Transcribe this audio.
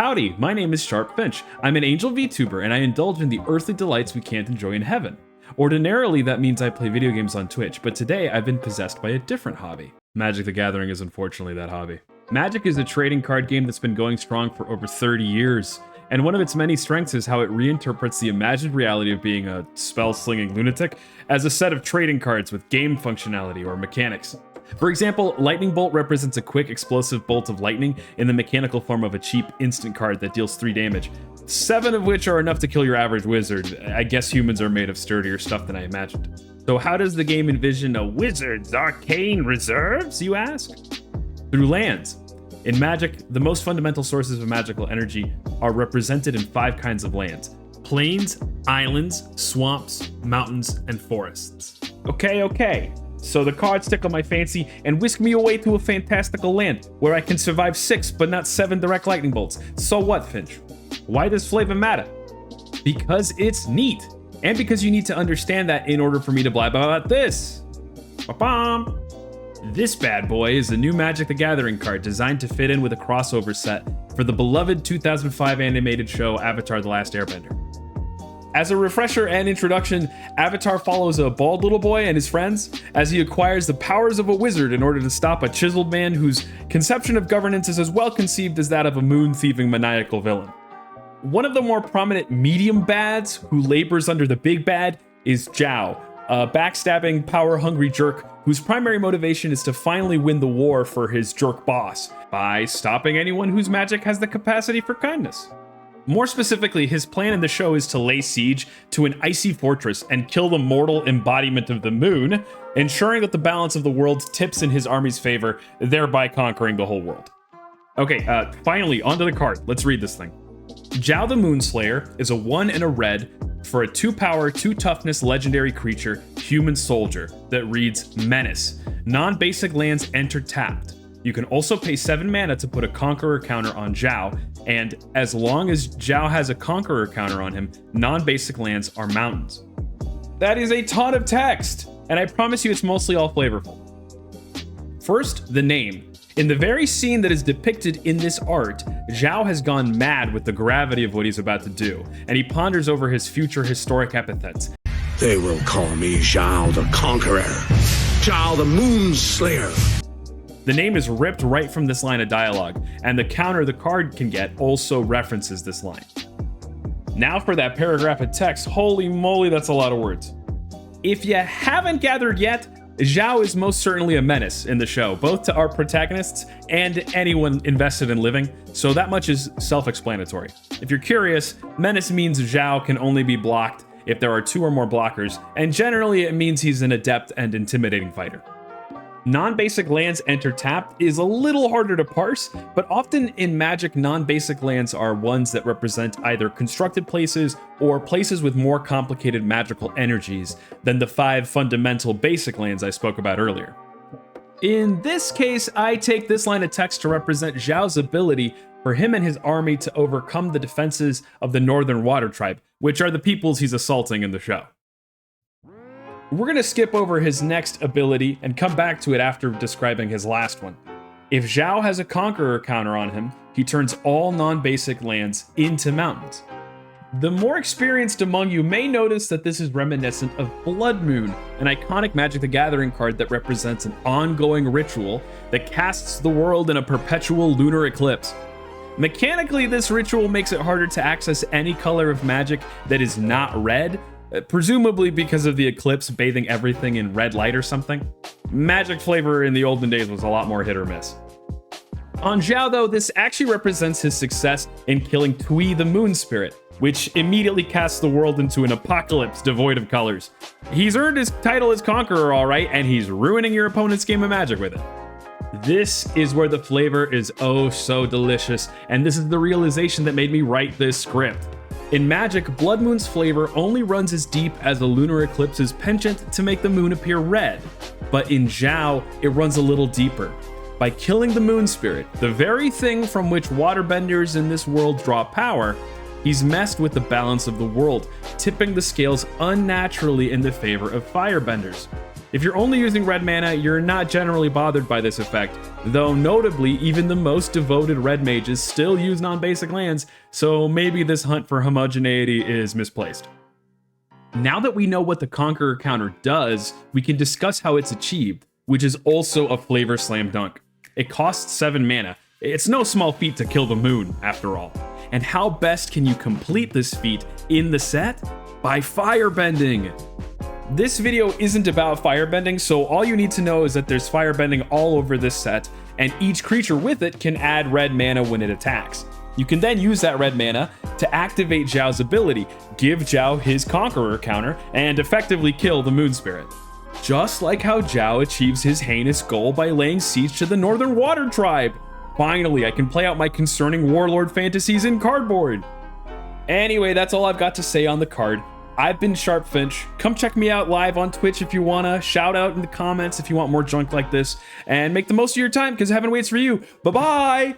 Howdy, my name is SharpFinch. I'm an angel VTuber and I indulge in the earthly delights we can't enjoy in heaven. Ordinarily, that means I play video games on Twitch, but today I've been possessed by a different hobby. Magic the Gathering is unfortunately that hobby. Magic is a trading card game that's been going strong for over 30 years, and one of its many strengths is how it reinterprets the imagined reality of being a spell-slinging lunatic as a set of trading cards with game functionality or mechanics. For example, Lightning Bolt represents a quick, explosive bolt of lightning in the mechanical form of a cheap instant card that deals 3 damage, 7 of which are enough to kill your average wizard. I guess humans are made of sturdier stuff than I imagined. So how does the game envision a wizard's arcane reserves, you ask? Through lands. In Magic, the most fundamental sources of magical energy are represented in 5 kinds of lands: plains, islands, swamps, mountains, and forests. Okay. So the cards tickle my fancy and whisk me away to a fantastical land where I can survive 6 but not 7 direct lightning bolts. So what, Finch? Why does flavor matter? Because it's neat. And because you need to understand that in order for me to blab about this. Ba-bam! This bad boy is a new Magic the Gathering card designed to fit in with a crossover set for the beloved 2005 animated show Avatar: The Last Airbender. As a refresher and introduction, Avatar follows a bald little boy and his friends as he acquires the powers of a wizard in order to stop a chiseled man whose conception of governance is as well conceived as that of a moon-thieving maniacal villain. One of the more prominent medium bads who labors under the big bad is Zhao, a backstabbing, power-hungry jerk whose primary motivation is to finally win the war for his jerk boss by stopping anyone whose magic has the capacity for kindness. More specifically, his plan in the show is to lay siege to an icy fortress and kill the mortal embodiment of the moon, ensuring that the balance of the world tips in his army's favor, thereby conquering the whole world. Okay, finally, onto the card. Let's read this thing. Zhao the Moonslayer is a 1 and a red for a 2 power, 2 toughness legendary creature, human soldier, that reads Menace. Non-basic lands enter tapped. You can also pay 7 mana to put a Conqueror counter on Zhao, and as long as Zhao has a Conqueror counter on him, non-basic lands are mountains. That is a ton of text, and I promise you it's mostly all flavorful. First, the name. In the very scene that is depicted in this art, Zhao has gone mad with the gravity of what he's about to do, and he ponders over his future historic epithets. They will call me Zhao the Conqueror, Zhao the Moonslayer. The name is ripped right from this line of dialogue, and the counter the card can get also references this line. Now for that paragraph of text. Holy moly, that's a lot of words. If you haven't gathered yet, Zhao is most certainly a menace in the show, both to our protagonists and anyone invested in living, so that much is self-explanatory. If you're curious, menace means Zhao can only be blocked if there are 2 or more blockers, and generally it means he's an adept and intimidating fighter. Non-basic lands enter tapped is a little harder to parse, but often in Magic, non-basic lands are ones that represent either constructed places or places with more complicated magical energies than the 5 fundamental basic lands I spoke about earlier. In this case, I take this line of text to represent Zhao's ability for him and his army to overcome the defenses of the Northern Water Tribe, which are the peoples he's assaulting in the show. We're going to skip over his next ability and come back to it after describing his last one. If Zhao has a Conqueror counter on him, he turns all non-basic lands into mountains. The more experienced among you may notice that this is reminiscent of Blood Moon, an iconic Magic the Gathering card that represents an ongoing ritual that casts the world in a perpetual lunar eclipse. Mechanically, this ritual makes it harder to access any color of magic that is not red, presumably because of the eclipse bathing everything in red light or something. Magic flavor in the olden days was a lot more hit or miss. On Zhao though, this actually represents his success in killing Tui the Moon Spirit, which immediately casts the world into an apocalypse devoid of colors. He's earned his title as Conqueror alright, and he's ruining your opponent's game of Magic with it. This is where the flavor is oh so delicious, and this is the realization that made me write this script. In Magic, Blood Moon's flavor only runs as deep as the lunar eclipse's penchant to make the moon appear red. But in Zhao, it runs a little deeper. By killing the moon spirit, the very thing from which waterbenders in this world draw power, he's messed with the balance of the world, tipping the scales unnaturally in the favor of firebenders. If you're only using red mana, you're not generally bothered by this effect, though notably, even the most devoted red mages still use non-basic lands, so maybe this hunt for homogeneity is misplaced. Now that we know what the Conqueror counter does, we can discuss how it's achieved, which is also a flavor slam dunk. It costs 7 mana. It's no small feat to kill the moon, after all. And how best can you complete this feat in the set? By firebending! This video isn't about firebending, so all you need to know is that there's firebending all over this set, and each creature with it can add red mana when it attacks. You can then use that red mana to activate Zhao's ability, give Zhao his Conqueror counter, and effectively kill the Moon Spirit. Just like how Zhao achieves his heinous goal by laying siege to the Northern Water Tribe. Finally, I can play out my concerning warlord fantasies in cardboard. Anyway, that's all I've got to say on the card. I've been SharpFinch. Come check me out live on Twitch if you wanna. Shout out in the comments if you want more junk like this. And make the most of your time, because heaven waits for you. Bye-bye!